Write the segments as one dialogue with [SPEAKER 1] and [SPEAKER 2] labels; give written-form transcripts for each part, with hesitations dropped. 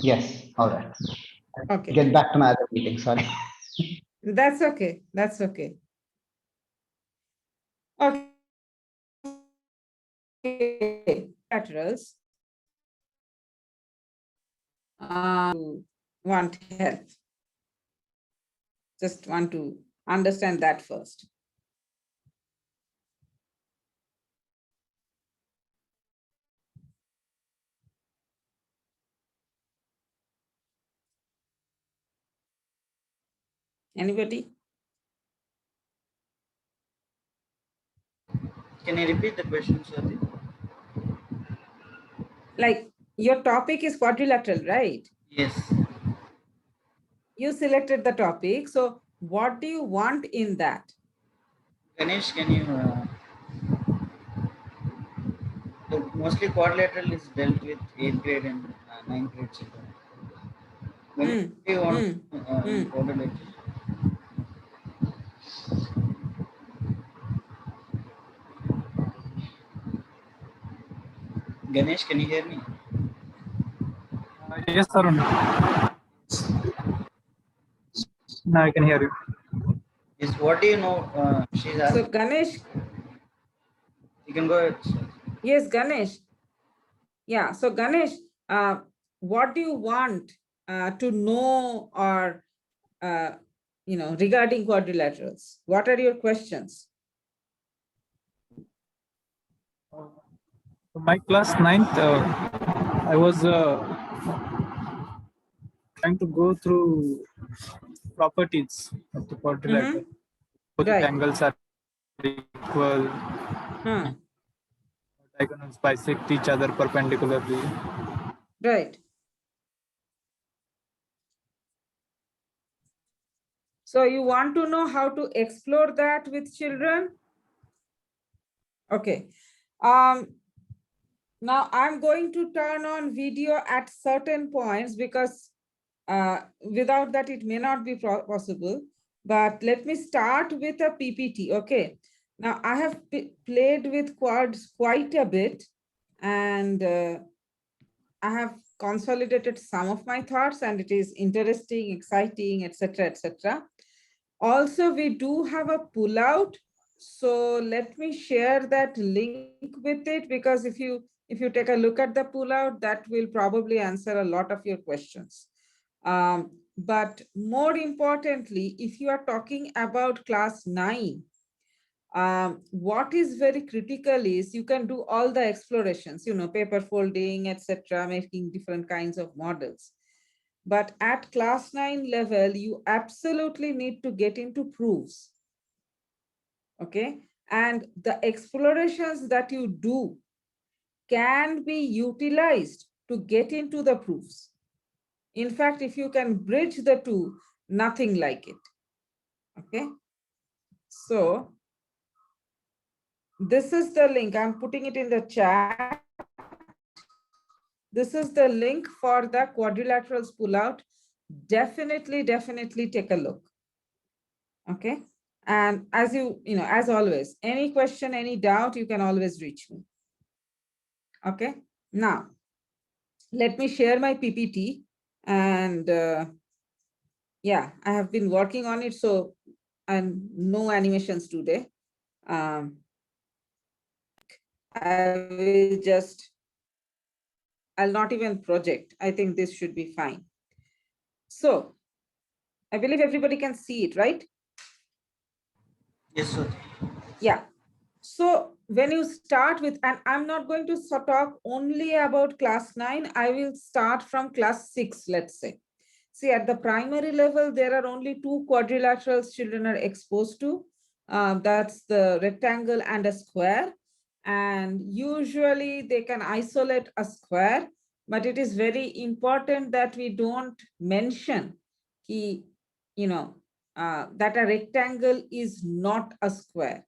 [SPEAKER 1] Yes. All right.
[SPEAKER 2] Okay.
[SPEAKER 1] Get back to my other meeting. Sorry.
[SPEAKER 2] That's okay. That's okay. Okay. Laterals. Want help. Just want to understand that first. Anybody?
[SPEAKER 3] Can you repeat the question, Swati?
[SPEAKER 2] Like your topic is quadrilateral, right?
[SPEAKER 3] Yes.
[SPEAKER 2] You selected the topic. So what do you want in that?
[SPEAKER 3] Ganesh, can you? Mostly quadrilateral is dealt with 8th grade and 9th grade children. Ganesh, do you want in quadrilateral? Ganesh, can you hear me?
[SPEAKER 4] Yes, Arun. Now I can hear you.
[SPEAKER 3] Yes. What do you know? She's asking.
[SPEAKER 2] So Ganesh.
[SPEAKER 3] You can go ahead.
[SPEAKER 2] Yes, Ganesh. Yeah. So Ganesh, what do you want to know or regarding quadrilaterals? What are your questions?
[SPEAKER 4] My class 9th, I was trying to go through properties of the quadrilateral. Both
[SPEAKER 2] Right.
[SPEAKER 4] angles are equal. Diagonals bisect each other perpendicularly.
[SPEAKER 2] Right. So you want to know how to explore that with children? Okay. Now I'm going to turn on video at certain points because without that it may not be possible. But let me start with a PPT. Okay. Now I have played with quads quite a bit, and I have consolidated some of my thoughts, and it is interesting, exciting, etc., etc. Also, we do have a pullout. So let me share that link with it, because if you take a look at the pullout, that will probably answer a lot of your questions. But more importantly, if you are talking about class 9, what is very critical is you can do all the explorations, paper folding, etc., making different kinds of models. But at class 9 level, you absolutely need to get into proofs. Okay. And the explorations that you do can be utilized to get into the proofs. In fact, if you can bridge the two, nothing like it. Okay. So this is the link. I'm putting it in the chat. This is the link for the quadrilaterals pullout. Definitely take a look. Okay. And as as always, any question, any doubt, you can always reach me. Okay. Now, let me share my PPT. And yeah, I have been working on it. So, and no animations today. I will just, I'll not even project. I think this should be fine. So, I believe everybody can see it, right?
[SPEAKER 3] Yes, sir.
[SPEAKER 2] Yeah. So when you start with, and I'm not going to talk only about class 9, I will start from class 6, let's say. See, at the primary level, there are only two quadrilaterals children are exposed to. That's the rectangle and a square. And usually they can isolate a square, but it is very important that we don't mention that a rectangle is not a square.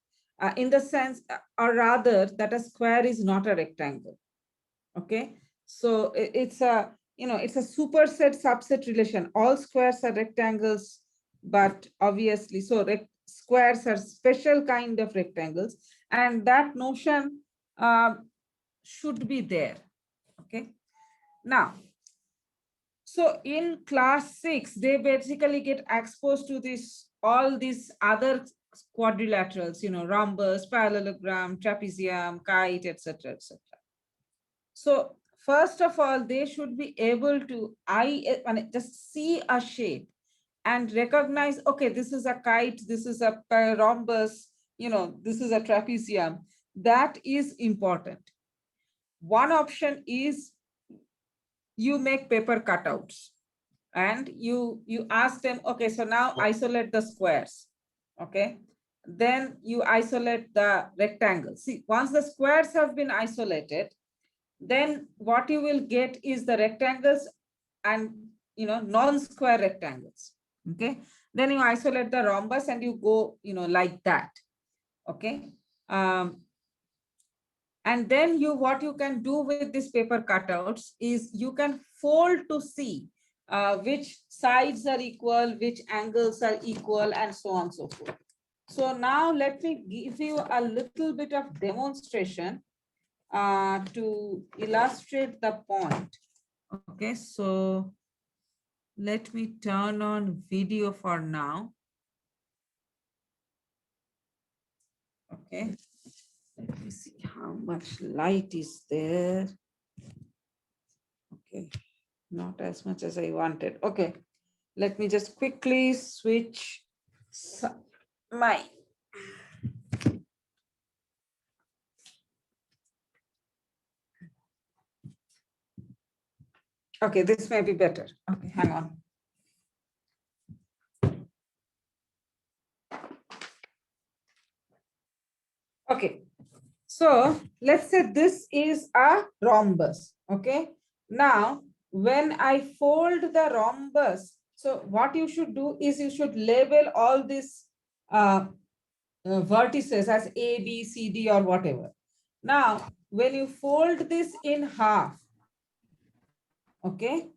[SPEAKER 2] In the sense, or rather, that a square is not a rectangle. Okay, so it's a it's a superset subset relation. All squares are rectangles, but obviously, so squares are special kind of rectangles, and that notion should be there. Okay, now So in class 6, they basically get exposed to this, all these other quadrilaterals, rhombus, parallelogram, trapezium, kite, etc., etc. So first of all, they should be able to just see a shape and recognize, okay, this is a kite, this is a rhombus, this is a trapezium. That is important. One option is you make paper cutouts and you ask them, okay, so now isolate the squares. Okay, then you isolate the rectangles. See, once the squares have been isolated, then what you will get is the rectangles and non-square rectangles. Okay, then you isolate the rhombus and you go like that. Okay, and then what you can do with these paper cutouts is you can fold to see which sides are equal, which angles are equal, and so on and so forth. So now let me give you a little bit of demonstration to illustrate the point. Okay, so let me turn on video for now. Okay, let me see how much light is there. Okay, not as much as I wanted. Okay, let me just quickly switch my. Okay, this may be better. Okay, hang on. Okay, so let's say this is a rhombus. Okay, now when I fold the rhombus, so what you should do is you should label all these vertices as A, B, C, D, or whatever. Now, when you fold this in half, okay,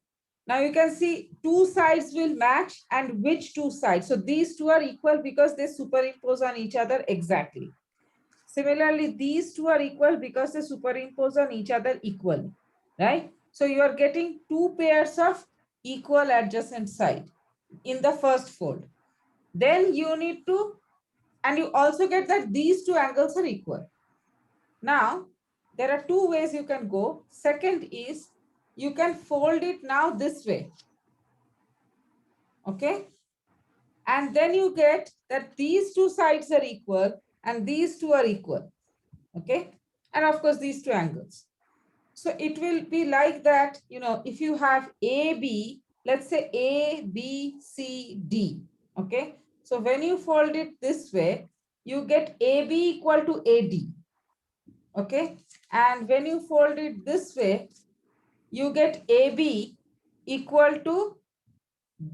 [SPEAKER 2] now you can see two sides will match, and which two sides? So these two are equal because they superimpose on each other exactly. Similarly, these two are equal because they superimpose on each other equally, right? So you are getting two pairs of equal adjacent side in the first fold. Then you need to, and you also get that these two angles are equal. Now, there are two ways you can go. Second is you can fold it now this way. Okay. And then you get that these two sides are equal and these two are equal. Okay. And of course, these two angles. So it will be like that, if you have AB, let's say A, B, C, D. Okay. So when you fold it this way, you get AB equal to AD. Okay. And when you fold it this way, you get AB equal to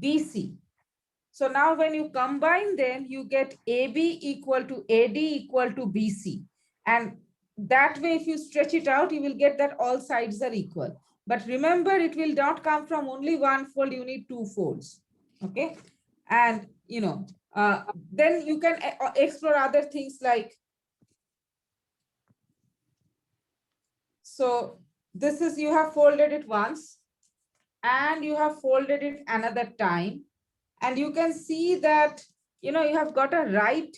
[SPEAKER 2] BC. So now when you combine them, you get AB equal to AD equal to BC. And that way, if you stretch it out, you will get that all sides are equal. But remember, it will not come from only one fold, you need two folds. Okay. And, then you can explore other things like, so this is, you have folded it once and you have folded it another time. And you can see that, you have got a right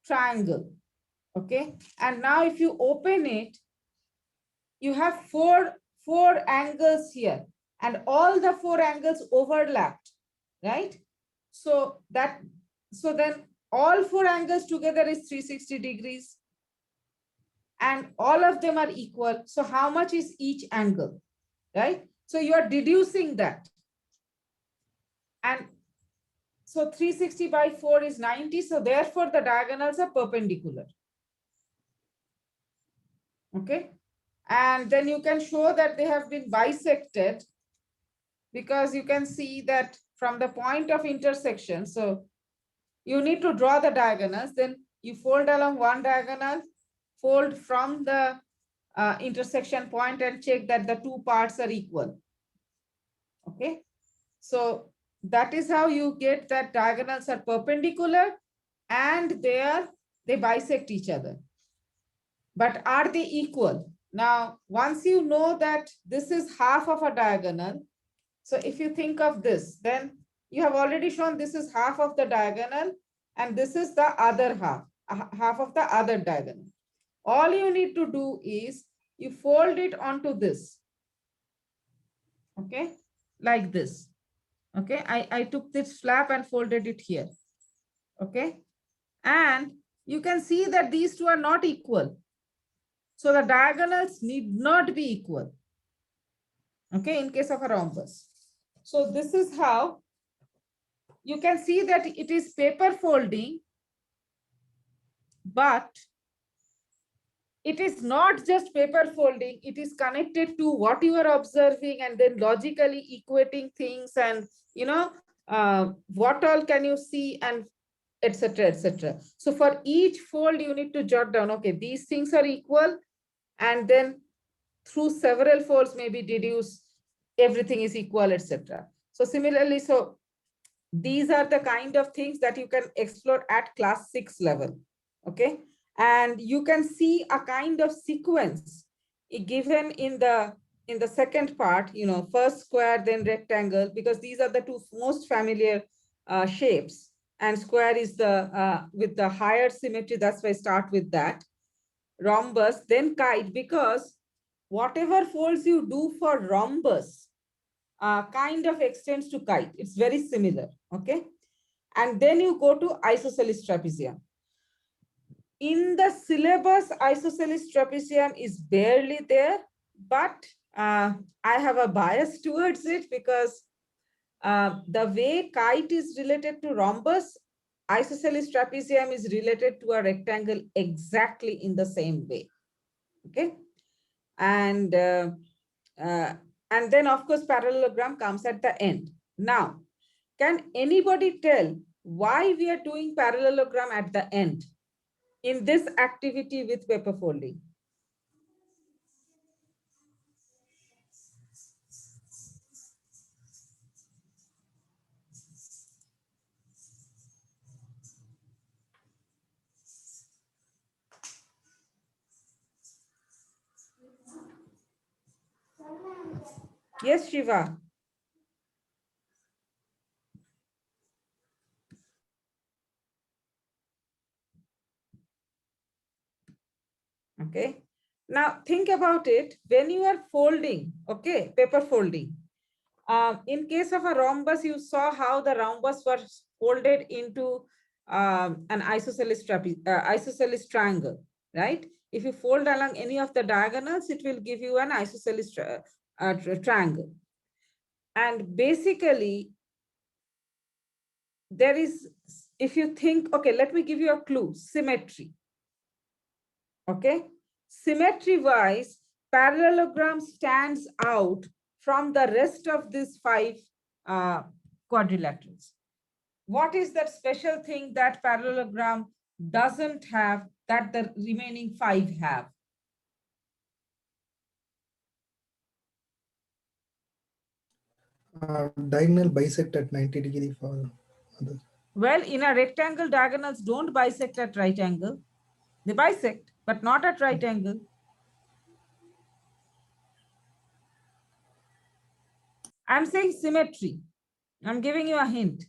[SPEAKER 2] triangle. Okay. And now if you open it, you have four angles here and all the four angles overlapped, right? So then all four angles together is 360 degrees and all of them are equal. So how much is each angle, right? So you are deducing that. And so 360 by 4 is 90. So therefore the diagonals are perpendicular. Okay. And then you can show that they have been bisected because you can see that from the point of intersection. So you need to draw the diagonals, then you fold along one diagonal, fold from the intersection point and check that the two parts are equal. Okay. So that is how you get that diagonals are perpendicular and they bisect each other. But are they equal? Now, once you know that this is half of a diagonal, So if you think of this, then you have already shown this is half of the diagonal and this is the other half, half of the other diagonal. All you need to do is you fold it onto this, okay, like this. Okay, I took this flap and folded it here. Okay, and you can see that these two are not equal. So the diagonals need not be equal. Okay, in case of a rhombus. So this is how you can see that it is paper folding, but it is not just paper folding, it is connected to what you are observing and then logically equating things and, you know, what all can you see and etc. etc. So for each fold, you need to jot down, okay, these things are equal, and then through several folds, maybe deduce everything is equal, etc. So similarly, so these are the kind of things that you can explore at class 6 level. Okay, and you can see a kind of sequence given in the second part, you know, first square, then rectangle, because these are the two most familiar shapes, and square is the with the higher symmetry. That's why I start with that. Rhombus, then kite, because whatever folds you do for rhombus kind of extends to kite. It's very similar. Okay, and then you go to isosceles trapezium. In the syllabus, isosceles trapezium is barely there, but I have a bias towards it because the way kite is related to rhombus, isosceles trapezium is related to a rectangle exactly in the same way. Okay, and then of course parallelogram comes at the end. Now, can anybody tell why we are doing parallelogram at the end in this activity with paper folding? Yes, Shiva. Okay. Now think about it. When you are folding, okay, paper folding. In case of a rhombus, you saw how the rhombus was folded into an isosceles triangle, right? If you fold along any of the diagonals, it will give you an isosceles triangle. And basically, there is, if you think, okay, let me give you a clue, symmetry. Okay, symmetry wise, parallelogram stands out from the rest of these 5 quadrilaterals. What is that special thing that parallelogram doesn't have that the remaining 5 have?
[SPEAKER 5] Diagonal bisect at 90° for others.
[SPEAKER 2] Well, in a rectangle, diagonals don't bisect at right angle. They bisect, but not at right angle. I'm saying symmetry. I'm giving you a hint.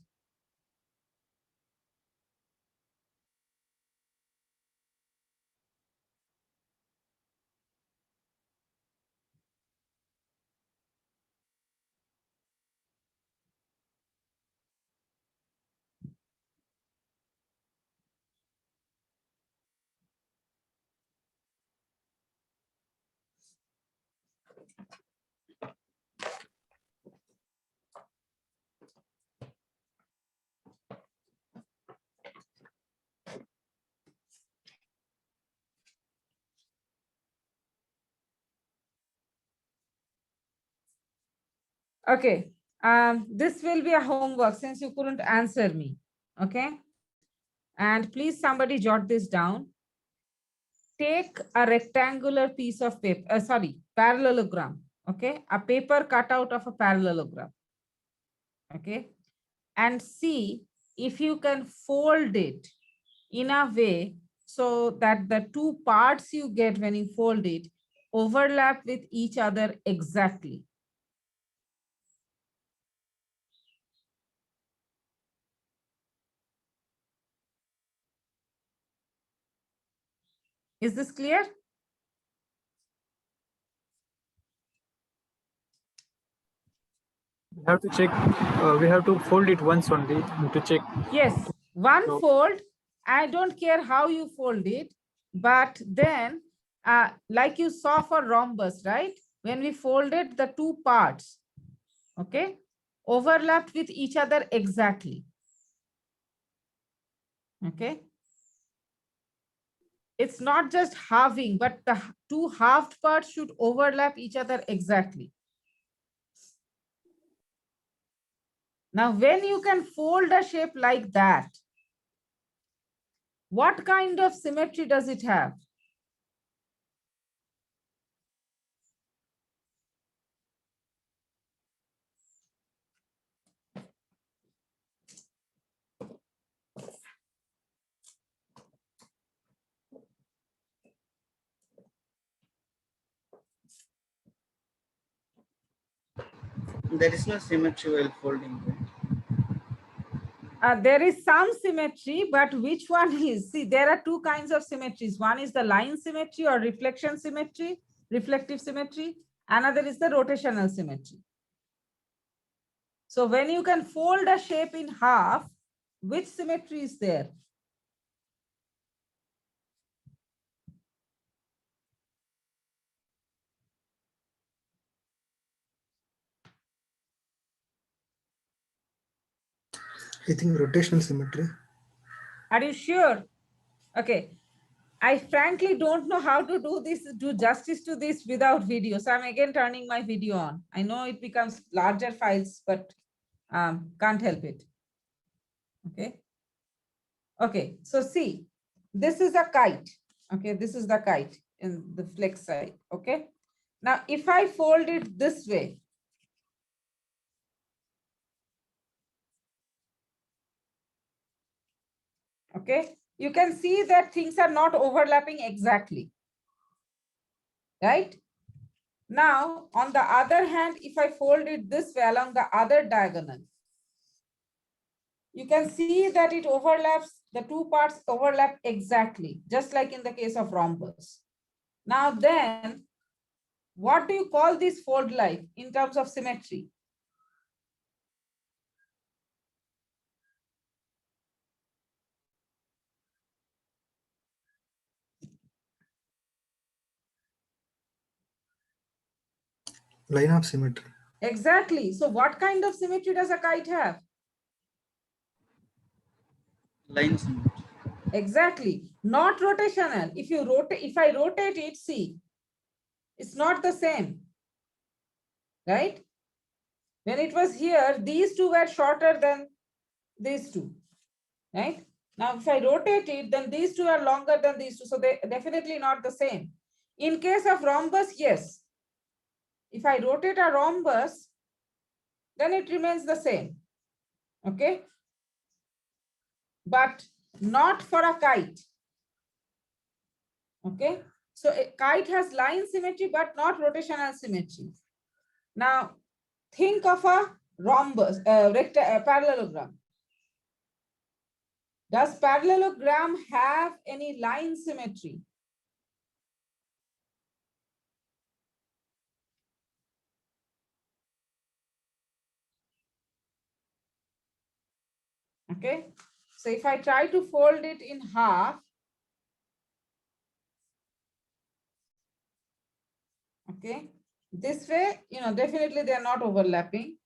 [SPEAKER 2] Okay, this will be a homework since you couldn't answer me. Okay, and please somebody jot this down. Take a rectangular piece of paper, parallelogram. Okay, a paper cutout of a parallelogram. Okay, and see if you can fold it in a way so that the two parts you get when you fold it overlap with each other exactly. Is this clear?
[SPEAKER 4] We have to check. We have to fold it once only to check.
[SPEAKER 2] Yes, one
[SPEAKER 4] No.
[SPEAKER 2] fold. I don't care how you fold it, but then like you saw for rhombus, right? When we folded the two parts, okay, overlapped with each other exactly. Okay. It's not just halving, but the two halved parts should overlap each other exactly. Now, when you can fold a shape like that, what kind of symmetry does it have?
[SPEAKER 3] There is no symmetry while folding, right?
[SPEAKER 2] There is some symmetry, but which one is? See, there are two kinds of symmetries. One is the line symmetry or reflection symmetry, reflective symmetry. Another is the rotational symmetry. So when you can fold a shape in half, which symmetry is there?
[SPEAKER 5] I think rotational symmetry.
[SPEAKER 2] Are you sure? Okay. I frankly don't know how to do justice to this without video. So I'm again turning my video on. I know it becomes larger files, but can't help it. Okay. Okay. So see, this is a kite. Okay. This is the kite in the flex side. Okay. Now, if I fold it this way, okay, you can see that things are not overlapping exactly. Right? Now, on the other hand, if I fold it this way along the other diagonal, you can see that it overlaps, the two parts overlap exactly, just like in the case of rhombus. Now then, what do you call this fold like in terms of symmetry?
[SPEAKER 5] Line of symmetry.
[SPEAKER 2] Exactly. So what kind of symmetry does a kite have?
[SPEAKER 3] Line symmetry.
[SPEAKER 2] Exactly. Not rotational. If I rotate it, see, it's not the same. Right? When it was here, these two were shorter than these two. Right? Now, if I rotate it, then these two are longer than these two. So they're definitely not the same. In case of rhombus, yes. If I rotate a rhombus, then it remains the same. Okay. But not for a kite. Okay. So a kite has line symmetry, but not rotational symmetry. Now, think of a rhombus, parallelogram. Does parallelogram have any line symmetry? Okay. So if I try to fold it in half, okay, this way, definitely they are not overlapping.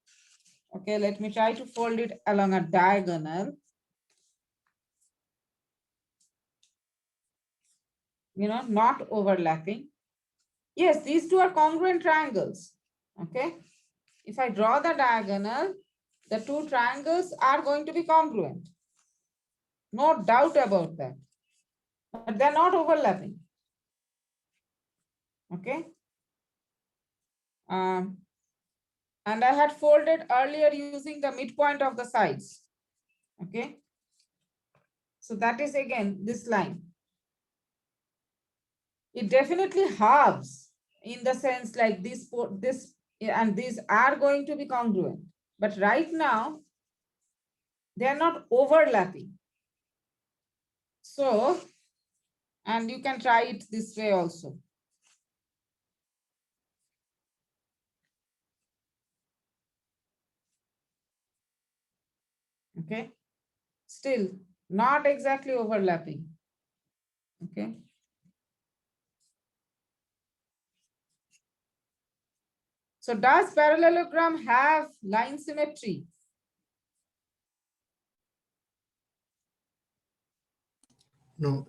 [SPEAKER 2] Okay, let me try to fold it along a diagonal. Not overlapping. Yes, these two are congruent triangles. Okay. If I draw the diagonal, the two triangles are going to be congruent. No doubt about that. But they're not overlapping. Okay. And I had folded earlier using the midpoint of the sides. Okay. So that is again this line. It definitely halves in the sense like this and these are going to be congruent. But right now, they are not overlapping. So And you can try it this way also. Okay, still not exactly overlapping. Okay. So does parallelogram have line symmetry?
[SPEAKER 5] No.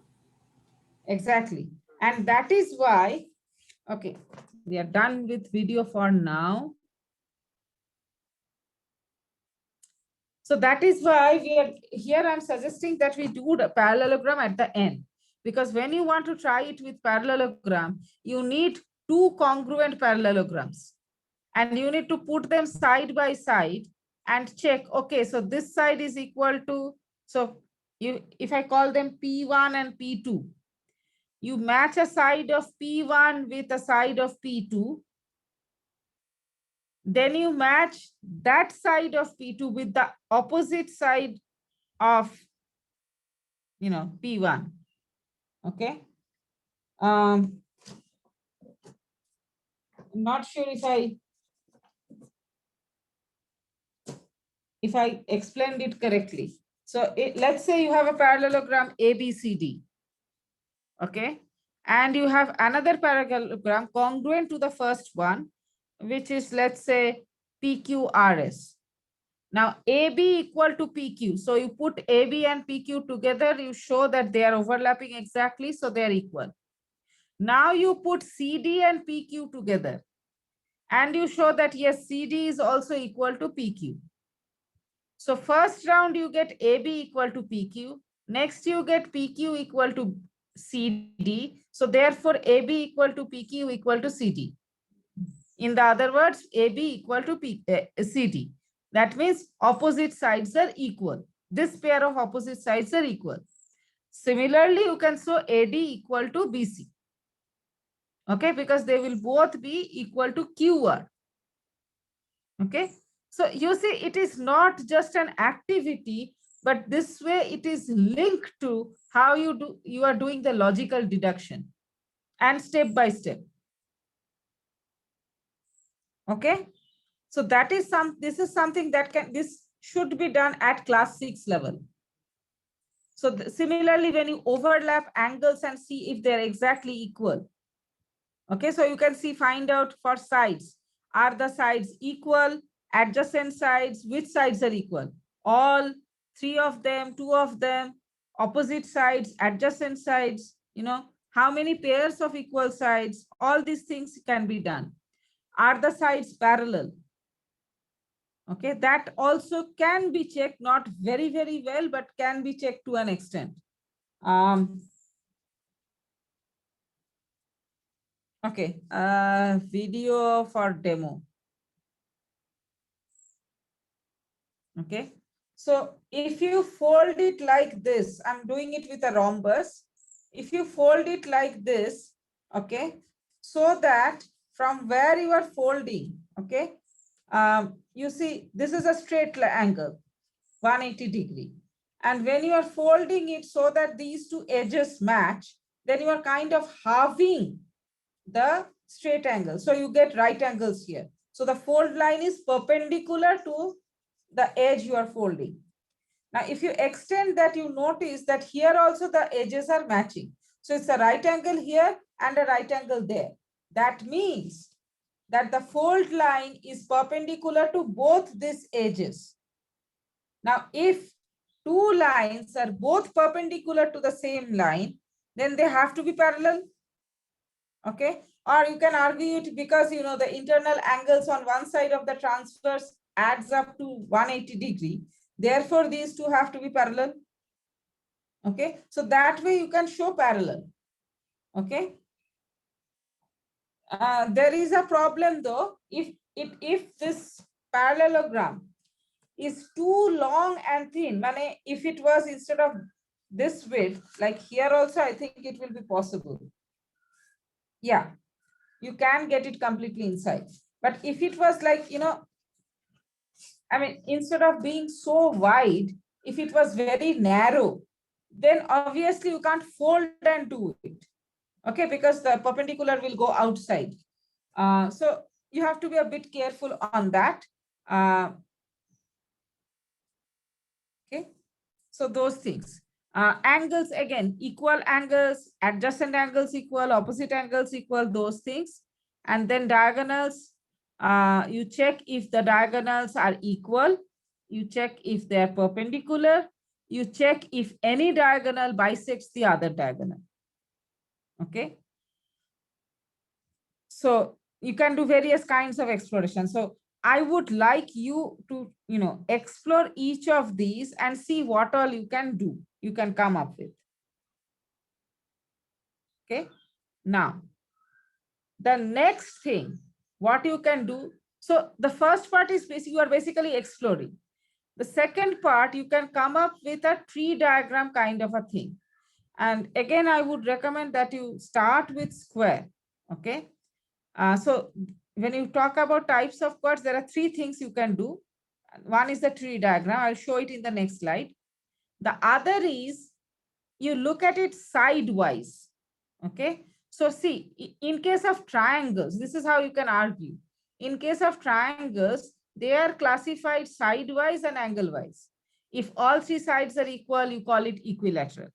[SPEAKER 2] Exactly. And that is why, okay, we are done with video for now. So that is why we are here. I'm suggesting that we do the parallelogram at the end, because when you want to try it with parallelogram, you need two congruent parallelograms and you need to put them side by side and check, okay, so this side is equal to, so you, if I call them P1 and P2, you match a side of P1 with a side of P2. Then you match that side of P2 with the opposite side of, P1. Okay. I'm not sure if I explained it correctly. So let's say you have a parallelogram ABCD. Okay. And you have another parallelogram congruent to the first one, which is, let's say, PQRS. Now, AB equal to PQ. So you put AB and PQ together, you show that they are overlapping exactly, so they are equal. Now you put CD and PQ together, and you show that, yes, CD is also equal to PQ. So first round, you get AB equal to PQ. Next, you get PQ equal to CD. So therefore, AB equal to PQ equal to CD. In the other words, AB equal to CD. That means opposite sides are equal. This pair of opposite sides are equal. Similarly, you can show AD equal to BC. Okay, because they will both be equal to QR. Okay, so you see, it is not just an activity, but this way it is linked to how you are doing the logical deduction and step by step. Okay, so that is this is something that this should be done at class 6 level. So similarly, when you overlap angles and see if they're exactly equal. Okay, so you can see, find out for sides. Are the sides equal? Adjacent sides, which sides are equal? All, three of them, two of them, opposite sides, adjacent sides, how many pairs of equal sides? All these things can be done. Are the sides parallel? Okay, that also can be checked, not very, very well, but can be checked to an extent. Okay, video for demo. Okay, so if you fold it like this, I'm doing it with a rhombus. If you fold it like this, okay, so that from where you are folding, okay, you see this is a straight angle, 180 degree. And when you are folding it so that these two edges match, then you are kind of halving the straight angle. So you get right angles here. So the fold line is perpendicular to the edge you are folding. Now, if you extend that, you notice that here also the edges are matching. So it's a right angle here and a right angle there. That means that the fold line is perpendicular to both these edges. Now, if two lines are both perpendicular to the same line, then they have to be parallel. Okay, or you can argue it because the internal angles on one side of the transverse adds up to 180 degree. Therefore, these two have to be parallel. Okay, so that way you can show parallel. Okay, there is a problem though. If this parallelogram is too long and thin, if it was instead of this width, like here also, I think it will be possible. Yeah, you can get it completely inside. But if it was like, instead of being so wide, if it was very narrow, then obviously you can't fold and do it. Okay, because the perpendicular will go outside. So you have to be a bit careful on that. Okay, so those things. Angles, again, equal angles, adjacent angles equal, opposite angles equal, those things. And then diagonals, you check if the diagonals are equal. You check if they are perpendicular. You check if any diagonal bisects the other diagonal. Okay. So you can do various kinds of exploration. So I would like you to, explore each of these and see what all you can do, you can come up with. Okay. Now, the next thing, what you can do. So the first part is basically, you are basically exploring. The second part, you can come up with a tree diagram kind of a thing. And again, I would recommend that you start with square. Okay. So when you talk about types of quads, there are three things you can do. One is the tree diagram. I'll show it in the next slide. The other is you look at it sidewise. Okay. So see, in case of triangles, this is how you can argue. In case of triangles, they are classified sidewise and angle-wise. If all three sides are equal, you call it equilateral.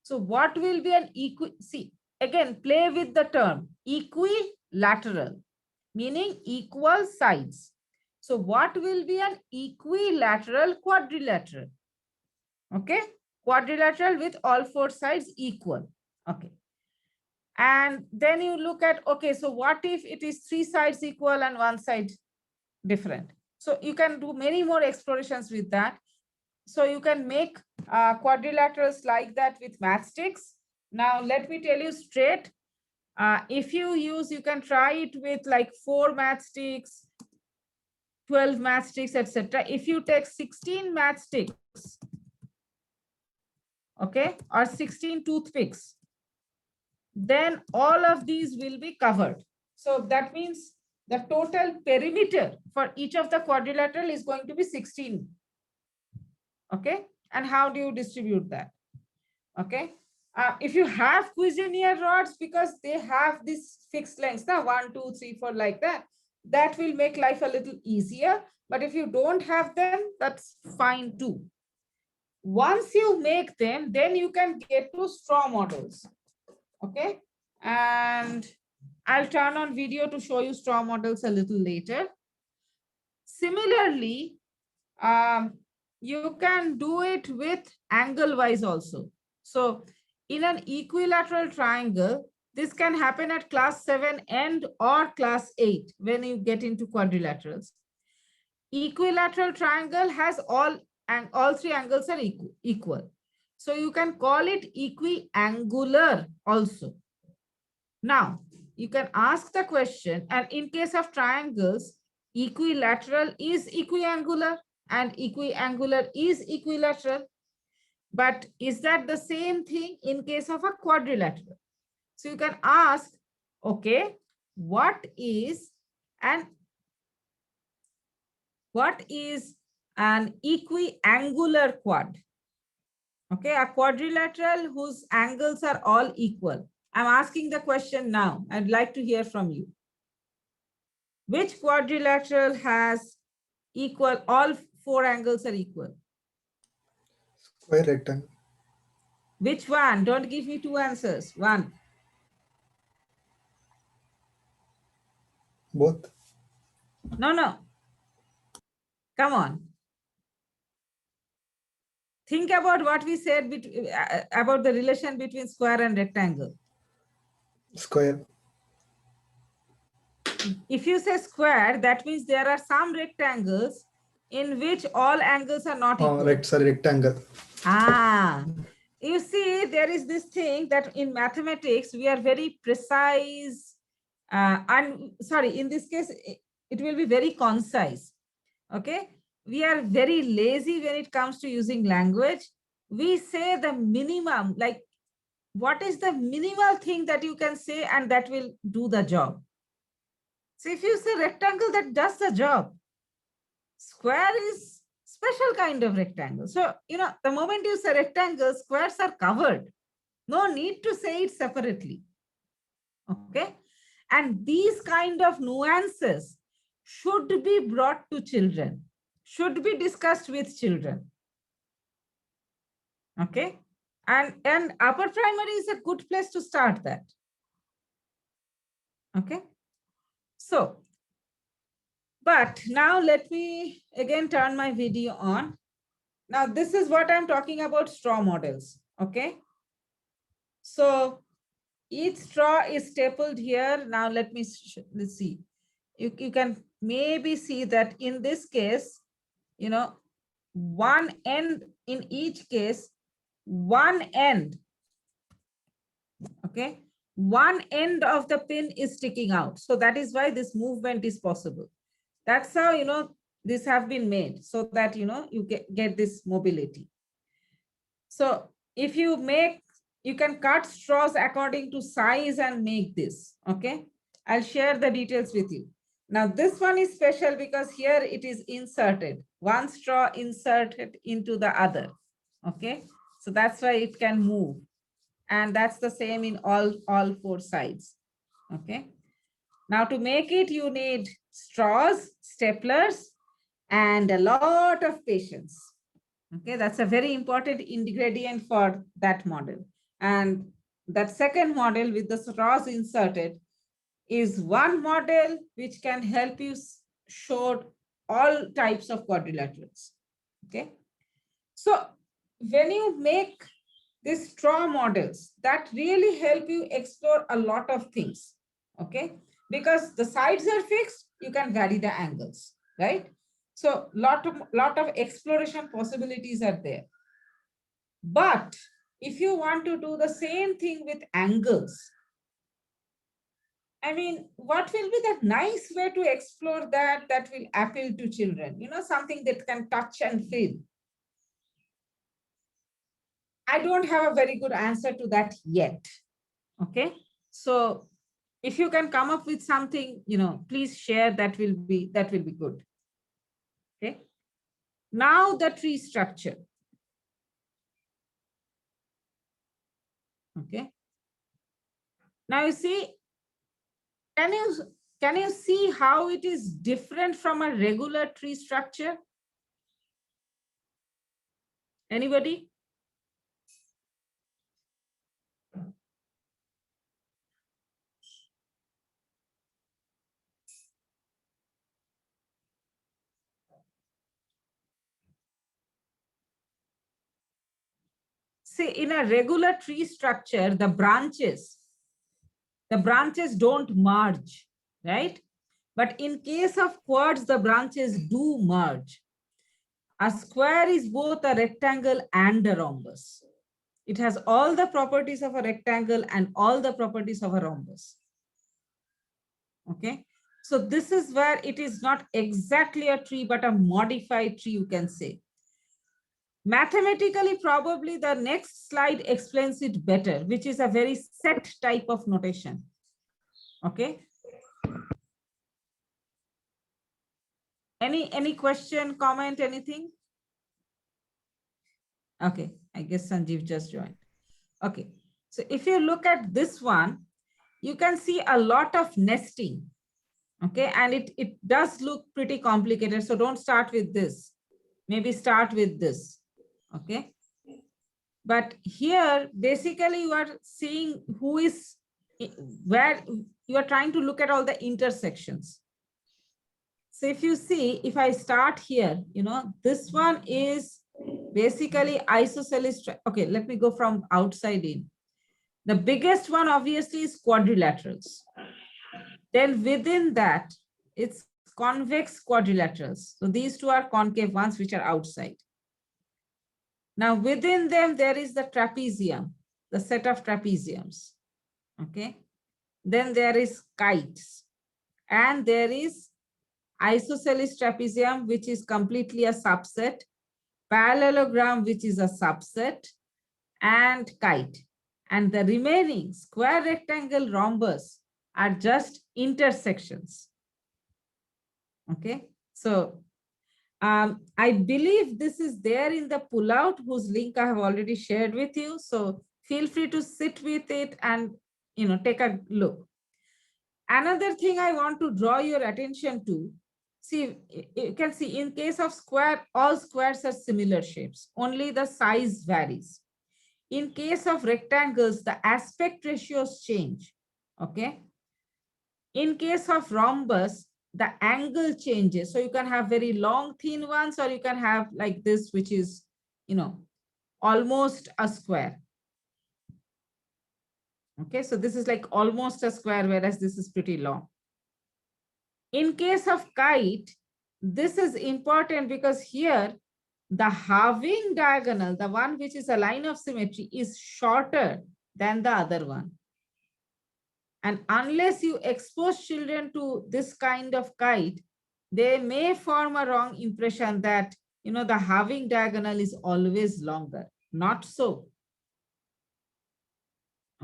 [SPEAKER 2] So what will be an see, again, play with the term equilateral, meaning equal sides. So what will be an equilateral quadrilateral? Okay, quadrilateral with all four sides equal. Okay. And then you look at, okay, so what if it is three sides equal and one side different? So you can do many more explorations with that. So you can make quadrilaterals like that with matchsticks. Now, let me tell you straight. If you can try it with like 4 matchsticks, 12 matchsticks, etc. If you take 16 matchsticks, okay, or 16 toothpicks, then all of these will be covered. So that means the total perimeter for each of the quadrilateral is going to be 16. Okay. And how do you distribute that? Okay. If you have Cuisenaire rods, because they have this fixed lengths, 1, 2, 3, 4, like that, that will make life a little easier. But if you don't have them, that's fine too. Once you make them, then you can get to straw models. Okay. And I'll turn on video to show you straw models a little later. Similarly, you can do it with angle wise also. So in an equilateral triangle, this can happen at class 7 and or class 8 when you get into quadrilaterals. Equilateral triangle has all three angles are equal. So you can call it equiangular also. Now, you can ask the question, and in case of triangles, equilateral is equiangular and equiangular is equilateral. But is that the same thing in case of a quadrilateral? So you can ask, okay, what is an equiangular quad? Okay, a quadrilateral whose angles are all equal. I'm asking the question now. I'd like to hear from you. Which quadrilateral has equal, all 4 angles are equal?
[SPEAKER 5] Square rectangle.
[SPEAKER 2] Which one? Don't give me 2 answers. One.
[SPEAKER 5] Both.
[SPEAKER 2] No. Come on. Think about what we said about the relation between square and rectangle.
[SPEAKER 5] Square.
[SPEAKER 2] If you say square, that means there are some rectangles in which all angles are not equal.
[SPEAKER 5] Rectangle.
[SPEAKER 2] You see, there is this thing that in mathematics, we are very precise. In this case, it will be very concise. Okay. We are very lazy when it comes to using language. We say the minimum, like what is the minimal thing that you can say and that will do the job. So if you say rectangle, that does the job. Square is special kind of rectangle. So, the moment you say rectangle, squares are covered. No need to say it separately. Okay. And these kind of nuances should be brought to children, should be discussed with children. Okay. And upper primary is a good place to start that. Okay. So, but now let me again turn my video on. Now, this is what I'm talking about, straw models. Okay. So each straw is stapled here. Now let's see. You can maybe see that in this case, one end, in each case, one end, okay, one end of the pin is sticking out. So that is why this movement is possible. That's how, this have been made so that, you get this mobility. So if you can cut straws according to size and make this, okay? I'll share the details with you. Now this one is special because here it is inserted, one straw inserted into the other, okay? So that's why it can move. And that's the same in all four sides, okay? Now to make it, you need straws, staplers, and a lot of patience. Okay, that's a very important ingredient for that model. And that second model with the straws inserted is one model which can help you show all types of quadrilaterals. Okay, so when you make these straw models, that really help you explore a lot of things. Okay, because the sides are fixed, you can vary the angles, right? So lot of exploration possibilities are there. But if you want to do the same thing with angles, I mean, what will be the nice way to explore that will appeal to children? Something that can touch and feel. I don't have a very good answer to that yet. Okay. So if you can come up with something, please share. That will be good. Okay. Now the tree structure. Okay. Now you see, can you see how it is different from a regular tree structure? Anybody? See, in a regular tree structure, the branches don't merge, right? But in case of quads, the branches do merge. A square is both a rectangle and a rhombus. It has all the properties of a rectangle and all the properties of a rhombus. Okay, so this is where it is not exactly a tree, but a modified tree, you can say. Mathematically, probably the next slide explains it better, which is a very set type of notation. Okay. Any question, comment, anything? Okay, I guess Sanjeev just joined. Okay, so if you look at this one, you can see a lot of nesting. Okay, and it does look pretty complicated. So don't start with this. Maybe start with this. Okay. But here, basically, you are seeing where you are trying to look at all the intersections. So if you see, if I start here, this one is basically isosceles. Okay, let me go from outside in. The biggest one obviously is quadrilaterals. Then within that, it's convex quadrilaterals. So these two are concave ones, which are outside. Now within them, there is the trapezium, the set of trapeziums. Okay. Then there is kites. And there is isosceles trapezium, which is completely a subset, parallelogram, which is a subset, and kite. And the remaining square, rectangle, rhombus are just intersections. Okay. So I believe this is there in the pullout whose link I have already shared with you. So feel free to sit with it and take a look. Another thing I want to draw your attention to, see, you can see in case of square, all squares are similar shapes, only the size varies. In case of rectangles, the aspect ratios change, okay? In case of rhombus, the angle changes. So you can have very long, thin ones, or you can have like this, which is, almost a square. Okay, so this is like almost a square, whereas this is pretty long. In case of kite, this is important because here the halving diagonal, the one which is a line of symmetry, is shorter than the other one. And unless you expose children to this kind of kite, they may form a wrong impression that, the halving diagonal is always longer. Not so.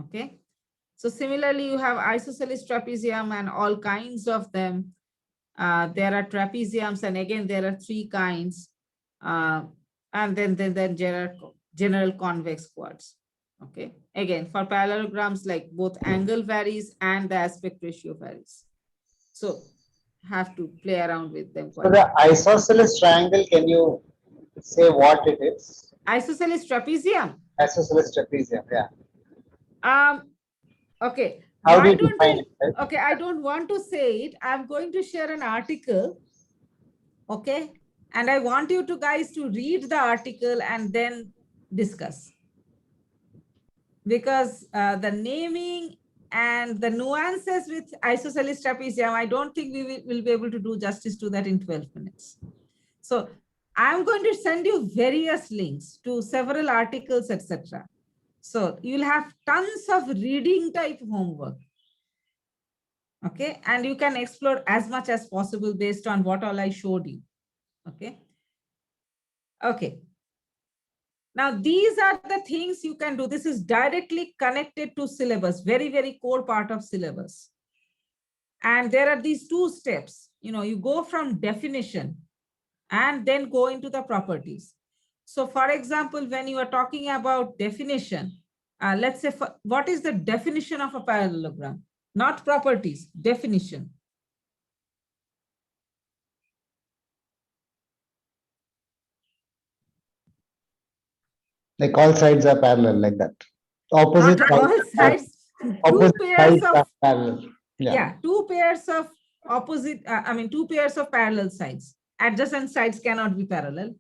[SPEAKER 2] Okay. So similarly, you have isosceles trapezium and all kinds of them. There are trapeziums, and again, there are three kinds. And then general convex quads. Okay. Again, for parallelograms, like both angle varies and the aspect ratio varies. So have to play around with them.
[SPEAKER 6] So the isosceles triangle, can you say what it is?
[SPEAKER 2] Isosceles trapezium.
[SPEAKER 6] Isosceles trapezium, yeah.
[SPEAKER 2] Okay.
[SPEAKER 6] How do
[SPEAKER 2] Why
[SPEAKER 6] you
[SPEAKER 2] don't
[SPEAKER 6] define
[SPEAKER 2] we?
[SPEAKER 6] it? Right?
[SPEAKER 2] Okay, I don't want to say it. I'm going to share an article. Okay. And I want you to guys to read the article and then discuss. Because the naming and the nuances with isosceles trapezium, I don't think we will be able to do justice to that in 12 minutes. So I'm going to send you various links to several articles, etc. So you'll have tons of reading type homework. Okay, and you can explore as much as possible based on what all I showed you. Okay. Okay. Now, these are the things you can do. This is directly connected to syllabus, very, very core part of syllabus. And there are these two steps. You go from definition and then go into the properties. So for example, when you are talking about definition, let's say, what is the definition of a parallelogram? Not properties, definition.
[SPEAKER 1] Like all sides are parallel, like that. Opposite
[SPEAKER 2] Not
[SPEAKER 1] sides
[SPEAKER 2] all sides, two
[SPEAKER 1] opposite
[SPEAKER 2] pairs
[SPEAKER 1] sides
[SPEAKER 2] of,
[SPEAKER 1] are parallel.
[SPEAKER 2] yeah, two pairs of opposite, two pairs of parallel sides. Adjacent sides cannot be parallel,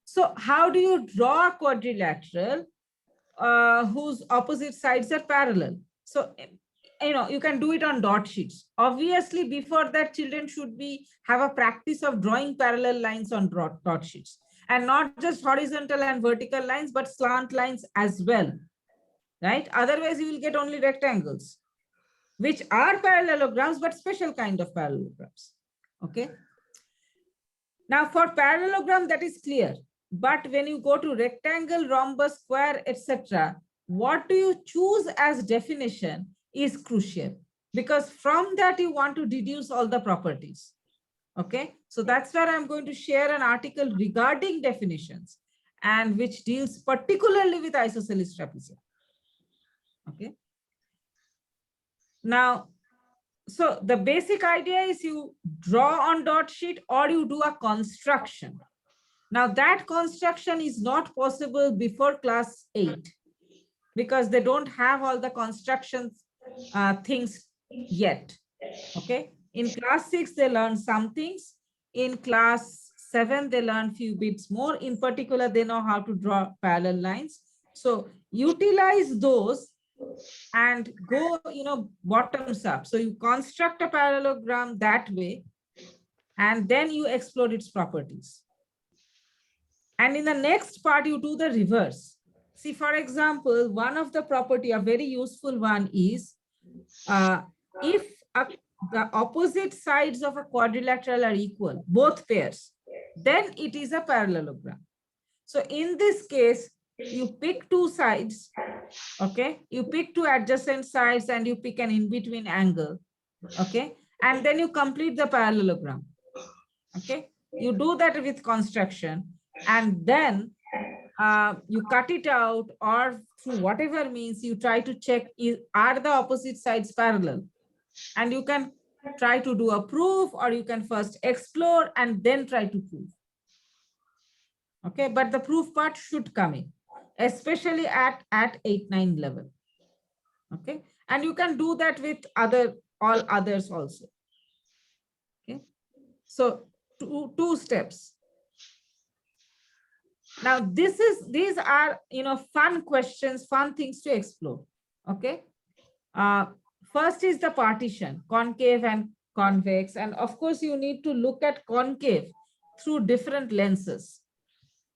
[SPEAKER 2] So how do you draw a quadrilateral whose opposite sides are parallel? So, you can do it on dot sheets. Obviously, before that, children should have a practice of drawing parallel lines on dot sheets. And not just horizontal and vertical lines, but slant lines as well, right? Otherwise, you will get only rectangles, which are parallelograms, but special kind of parallelograms, okay? Now, for parallelogram, that is clear. But when you go to rectangle, rhombus, square, etc., what do you choose as definition is crucial, because from that you want to deduce all the properties. Okay, so that's where I'm going to share an article regarding definitions, and which deals particularly with isosceles trapezium. Okay. Now, so the basic idea is you draw on dot sheet or you do a construction. Now that construction is not possible before class 8 because they don't have all the constructions things yet. Okay. In class 6, they learn some things. In class 7, they learn few bits more. In particular, they know how to draw parallel lines. So utilize those and go, bottoms up. So you construct a parallelogram that way, and then you explore its properties. And in the next part, you do the reverse. See, for example, one of the property, a very useful one is, if the opposite sides of a quadrilateral are equal, both pairs, then it is a parallelogram. So in this case, you pick two sides, okay? You pick two adjacent sides and you pick an in-between angle, okay? And then you complete the parallelogram, okay? You do that with construction, and then you cut it out, or through whatever means you try to check, are the opposite sides parallel? And you can try to do a proof, or you can first explore and then try to prove. Okay, but the proof part should come in, especially at 8-9 level. Okay, and you can do that with all others also. Okay, so two steps. Now these are fun questions, fun things to explore. Okay, first is the partition, concave and convex, and of course you need to look at concave through different lenses.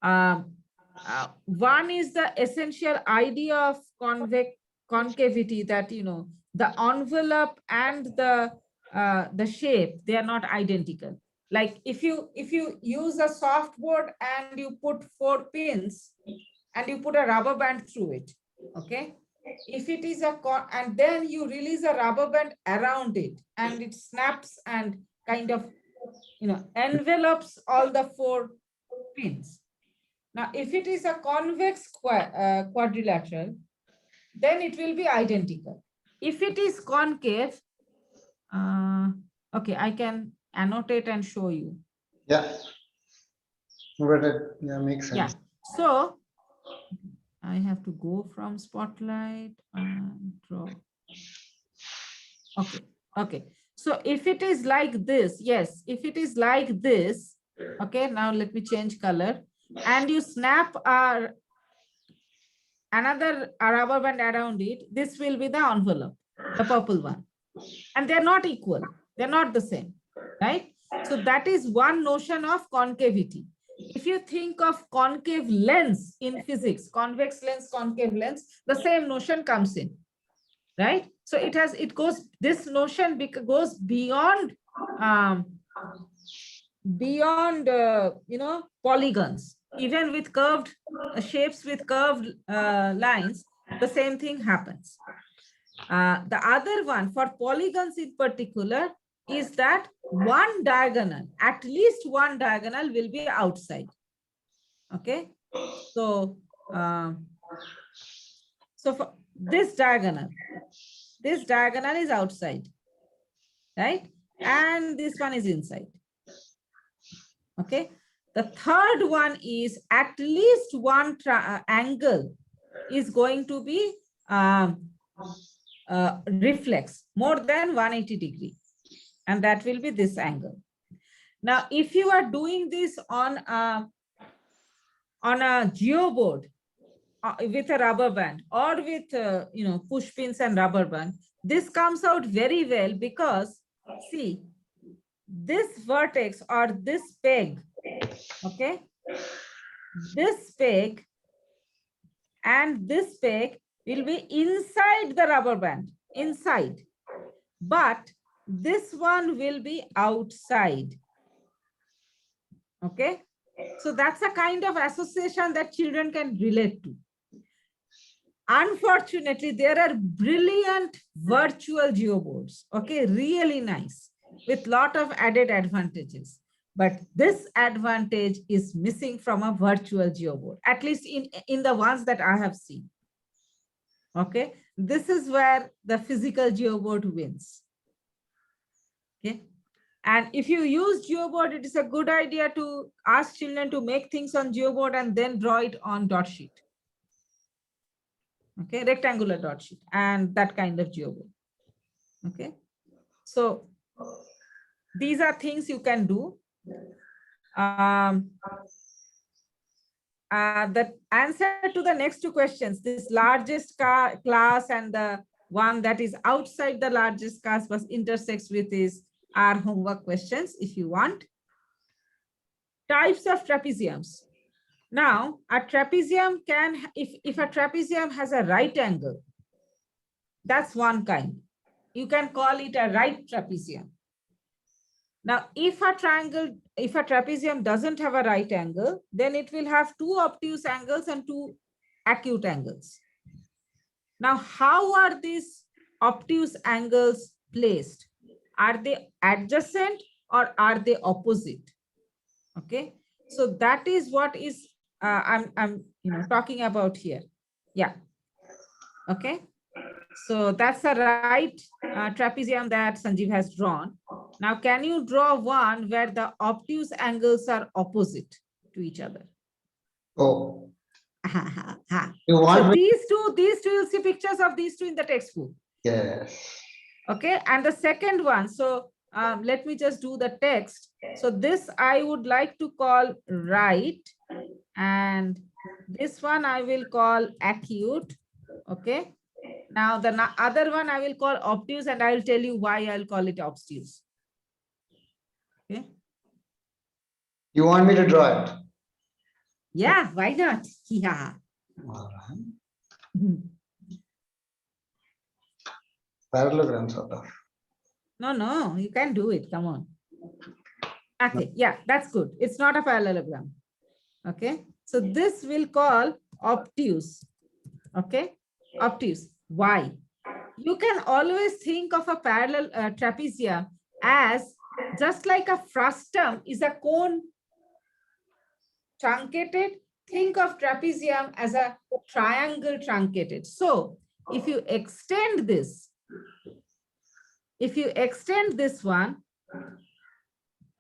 [SPEAKER 2] One is the essential idea of concavity, that the envelope and the shape, they are not identical. Like if you use a soft board and you put 4 pins and you put a rubber band through it, okay, if it is and then you release a rubber band around it and it snaps and kind of envelopes all the 4 pins. Now, if it is a convex quadrilateral, then it will be identical. If it is concave, okay, I can annotate and show you.
[SPEAKER 1] Yeah. But yeah, makes sense.
[SPEAKER 2] Yeah. So I have to go from spotlight and draw. Okay. Okay. So if it is like this, yes, if it is like this, okay, now let me change color. And you snap another rubber band around it, this will be the envelope, the purple one. And they're not equal. They're not the same, right? So that is one notion of concavity. If you think of concave lens in physics, convex lens, concave lens, the same notion comes in, right? So this notion goes beyond polygons. Even with curved shapes with curved lines, the same thing happens. The other one for polygons in particular is that one diagonal, at least one diagonal, will be outside. Okay, so for this diagonal is outside, right? And this one is inside. Okay, the third one is at least one angle is going to be reflex more than 180 degree, and that will be this angle. Now, if you are doing this on a geoboard with a rubber band, or with push pins and rubber band, this comes out very well, because see, this vertex or this peg, okay, this peg and this peg will be inside the rubber band, inside, but this one will be outside. Okay, so that's a kind of association that children can relate to. Unfortunately, there are brilliant virtual geoboards, okay, really nice, with lot of added advantages. But this advantage is missing from a virtual geoboard, at least in the ones that I have seen. Okay, this is where the physical geoboard wins. Okay, and if you use geoboard, it is a good idea to ask children to make things on geoboard and then draw it on dot sheet. Okay, rectangular dot sheet and that kind of geoboard. Okay, so these are things you can do. The answer to the next 2 questions, this largest class and the one that is outside the largest class but intersects with are homework questions if you want. Types of trapeziums. Now, a trapezium can, if a trapezium has a right angle, that's one kind. You can call it a right trapezium. Now, if a trapezium doesn't have a right angle, then it will have 2 obtuse angles and 2 acute angles. Now, how are these obtuse angles placed? Are they adjacent or are they opposite? Okay, so that is what is I'm talking about here. Yeah. Okay, so that's the right trapezium that Sanjeev has drawn. Now, can you draw one where the obtuse angles are opposite to each other?
[SPEAKER 1] Oh, you
[SPEAKER 2] So
[SPEAKER 1] want me?
[SPEAKER 2] these two, you'll see pictures of these two in the textbook.
[SPEAKER 1] Yes.
[SPEAKER 2] Okay, and the second one, so let me just do the text. So this I would like to call right, and this one I will call acute. Okay, now the other one I will call obtuse, and I will tell you why I'll call it obtuse. Okay.
[SPEAKER 1] You want me to draw it?
[SPEAKER 2] Yeah, why not? Yeah.
[SPEAKER 1] All right. Parallelogram sort of.
[SPEAKER 2] No, you can do it. Come on. Okay, yeah, that's good. It's not a parallelogram. Okay, so this will call obtuse. Okay, obtuse. Why? You can always think of a parallel trapezium as just like a frustum is a cone truncated. Think of trapezium as a triangle truncated. So if you extend this, one,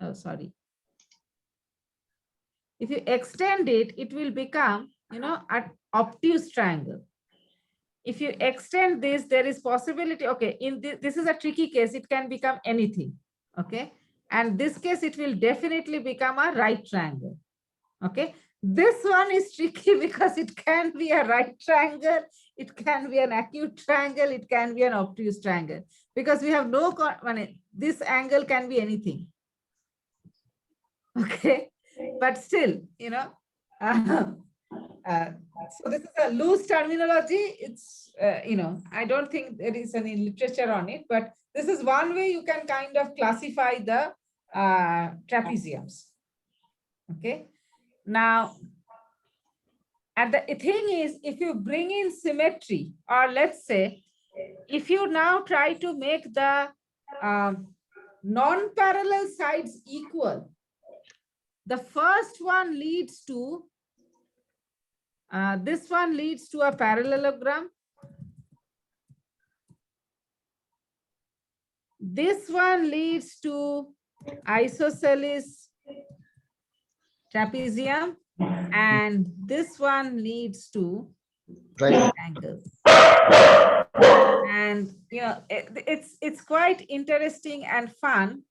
[SPEAKER 2] oh, sorry. If you extend it, it will become, an obtuse triangle. If you extend this, there is possibility, okay, in this is a tricky case, it can become anything, okay? And this case, it will definitely become a right triangle, okay? This one is tricky because it can be a right triangle, it can be an acute triangle, it can be an obtuse triangle, because we have no, this angle can be anything, okay? But still, so this is a loose terminology. It's, I don't think there is any literature on it, but this is one way you can kind of classify the trapeziums. Okay. Now, and the thing is, if you bring in symmetry, or let's say, if you now try to make the non-parallel sides equal, the first one leads to this one leads to a parallelogram. This one leads to isosceles trapezium, and this one leads to
[SPEAKER 1] Right.
[SPEAKER 2] angle. And it's quite interesting and fun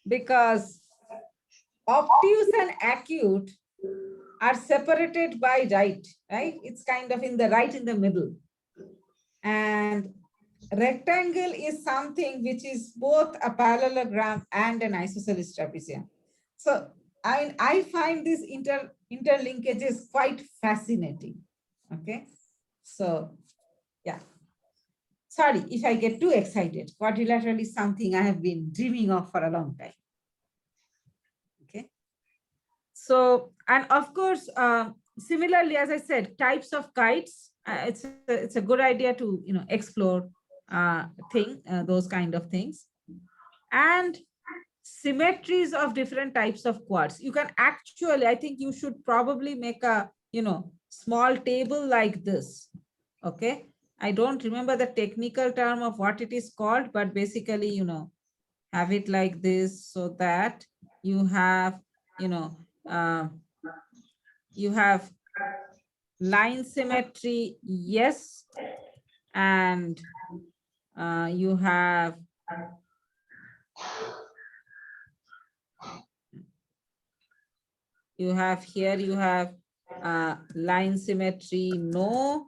[SPEAKER 2] because obtuse and acute are separated by right? It's kind of in the middle. And rectangle is something which is both a parallelogram and an isosceles trapezium. So I find these interlinkages quite fascinating. Okay, so yeah. Sorry if I get too excited. Quadrilateral is something I have been dreaming of for a long time. Okay. So, and of course, similarly, as I said, types of kites, it's a good idea to, explore those kind of things. And symmetries of different types of quads. You can actually, I think you should probably make a, small table like this. Okay. I don't remember the technical term of what it is called, but basically, have it like this so that you have, you have line symmetry, yes, and you have here, you have line symmetry, no,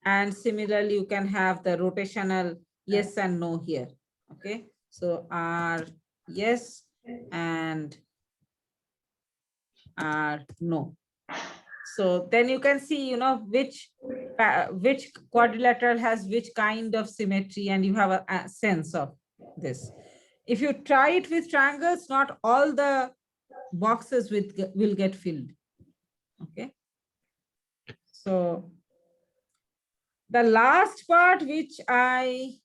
[SPEAKER 2] and similarly you can have the rotational yes and no here. Okay, so R yes and R no. So then you can see, which quadrilateral has which kind of symmetry, and you have a sense of this. If you try it with triangles, not all the boxes will get filled. Okay. So the last part which I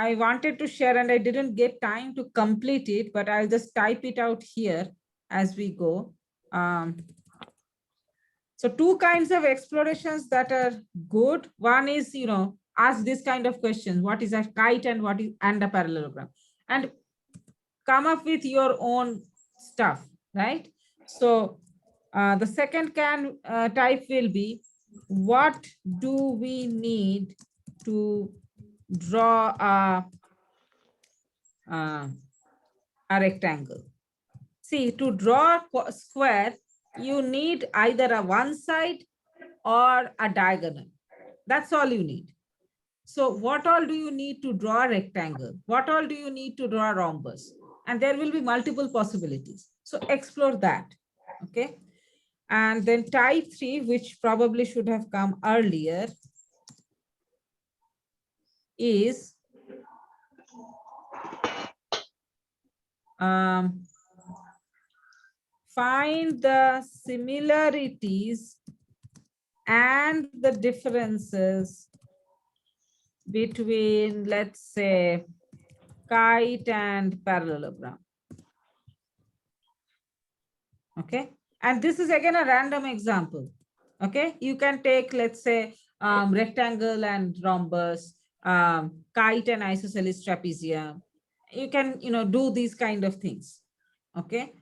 [SPEAKER 2] I wanted to share and I didn't get time to complete it, but I'll just type it out here as we go. So two kinds of explorations that are good. One is, ask this kind of questions. What is a kite and what is and a parallelogram? And come up with your own stuff, right? So the second type will be, what do we need to draw a rectangle? See, to draw a square, you need either a one side or a diagonal. That's all you need. So what all do you need to draw a rectangle? What all do you need to draw a rhombus? And there will be multiple possibilities. So explore that, okay? And then type 3, which probably should have come earlier, is find the similarities and the differences between, let's say, kite and parallelogram. Okay, and this is again a random example. Okay, you can take, let's say, rectangle and rhombus, kite and isosceles trapezium. You can, do these kind of things. Okay,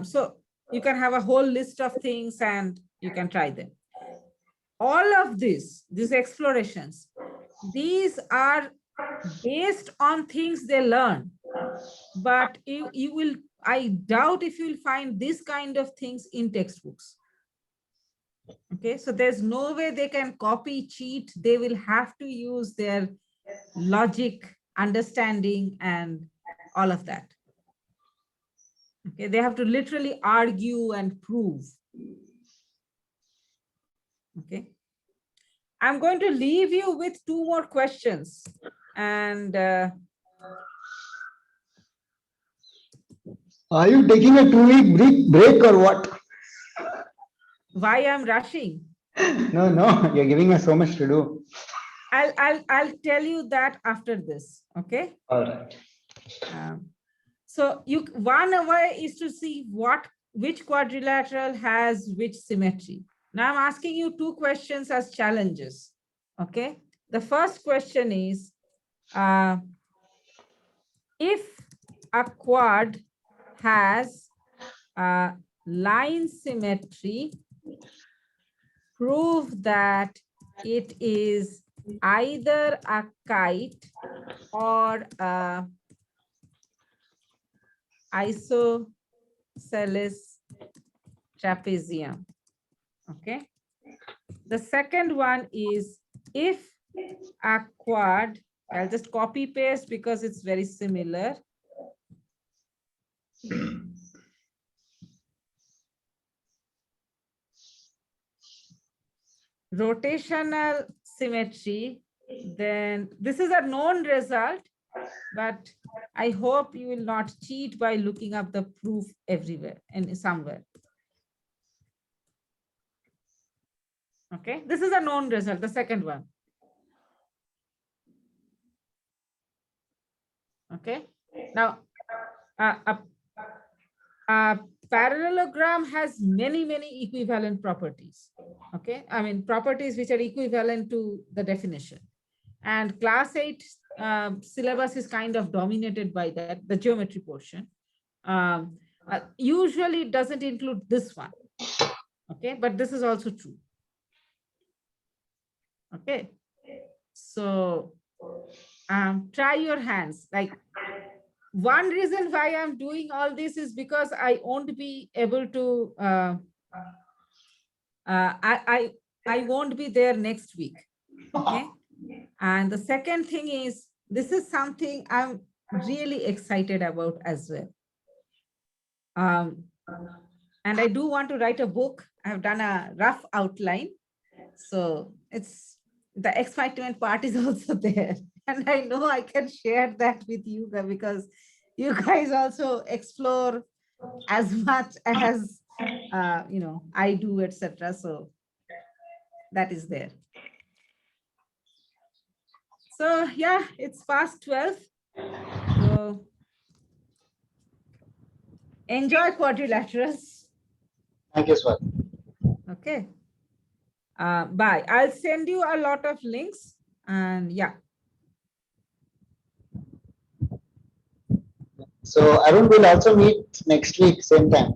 [SPEAKER 2] so you can have a whole list of things and you can try them. All of these explorations, these are based on things they learn, but you will, I doubt if you'll find this kind of things in textbooks. Okay, so there's no way they can copy, cheat. They will have to use their logic, understanding, and all of that. Okay, they have to literally argue and prove. Okay, I'm going to leave you with two more questions. And
[SPEAKER 1] Are you taking a 2-week break or what?
[SPEAKER 2] why I'm rushing?
[SPEAKER 1] No, you're giving us so much to do.
[SPEAKER 2] I'll tell you that after this. Okay.
[SPEAKER 1] All right.
[SPEAKER 2] So one way is to see which quadrilateral has which symmetry. Now I'm asking you two questions as challenges. Okay. The first question is, if a quad has line symmetry, prove that it is either a kite or a isosceles trapezium. Okay. The second one is, if a quad, I'll just copy paste because it's very similar. Rotational symmetry, then this is a known result, but I hope you will not cheat by looking up the proof everywhere and somewhere. Okay, this is a known result, the second one. Okay, now a parallelogram has many equivalent properties. Okay, I mean properties which are equivalent to the definition. And class 8 syllabus is kind of dominated by that, the geometry portion. Usually it doesn't include this one. Okay, but this is also true. Okay, so try your hands. Like, one reason why I'm doing all this is because I won't be able to, I won't be there next week. Okay. And the second thing is, this is something I'm really excited about as well. And I do want to write a book. I've done a rough outline. So it's, the excitement part is also there. And I know I can share that with you because you guys also explore as much as, I do, etc. So that is there. So yeah, it's past 12. So enjoy quadrilaterals.
[SPEAKER 6] Thank you, sir.
[SPEAKER 2] Okay. Bye. I'll send you a lot of links and yeah.
[SPEAKER 6] So Arun will also meet next week, same time,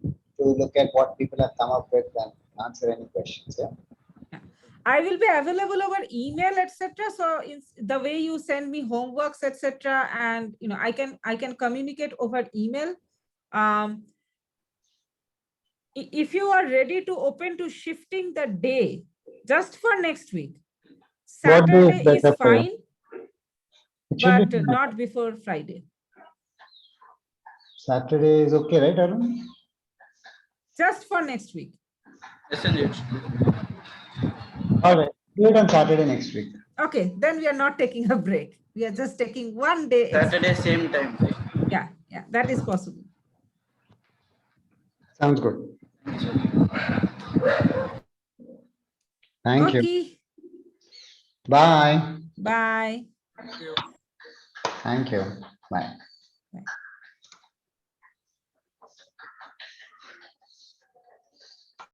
[SPEAKER 6] to look at what people have come up with and answer any questions. Yeah.
[SPEAKER 2] I will be available over email, etc. So in the way you send me homeworks, etc., and I can communicate over email. If you are ready to open to shifting the day just for next week,
[SPEAKER 6] What day is
[SPEAKER 2] Saturday is
[SPEAKER 6] better for you?
[SPEAKER 2] fine,
[SPEAKER 6] It should
[SPEAKER 2] but
[SPEAKER 6] be
[SPEAKER 2] not before Friday.
[SPEAKER 6] Saturday is okay, right, Arun?
[SPEAKER 2] Just for next week.
[SPEAKER 6] All right. Do it on Saturday next week.
[SPEAKER 2] Okay, then we are not taking a break. We are just taking one day.
[SPEAKER 3] Saturday, same time.
[SPEAKER 2] Yeah, that is possible.
[SPEAKER 6] Sounds good. Thank you.
[SPEAKER 2] Okay.
[SPEAKER 6] Bye.
[SPEAKER 2] Bye.
[SPEAKER 6] Thank you. Bye.
[SPEAKER 2] Bye.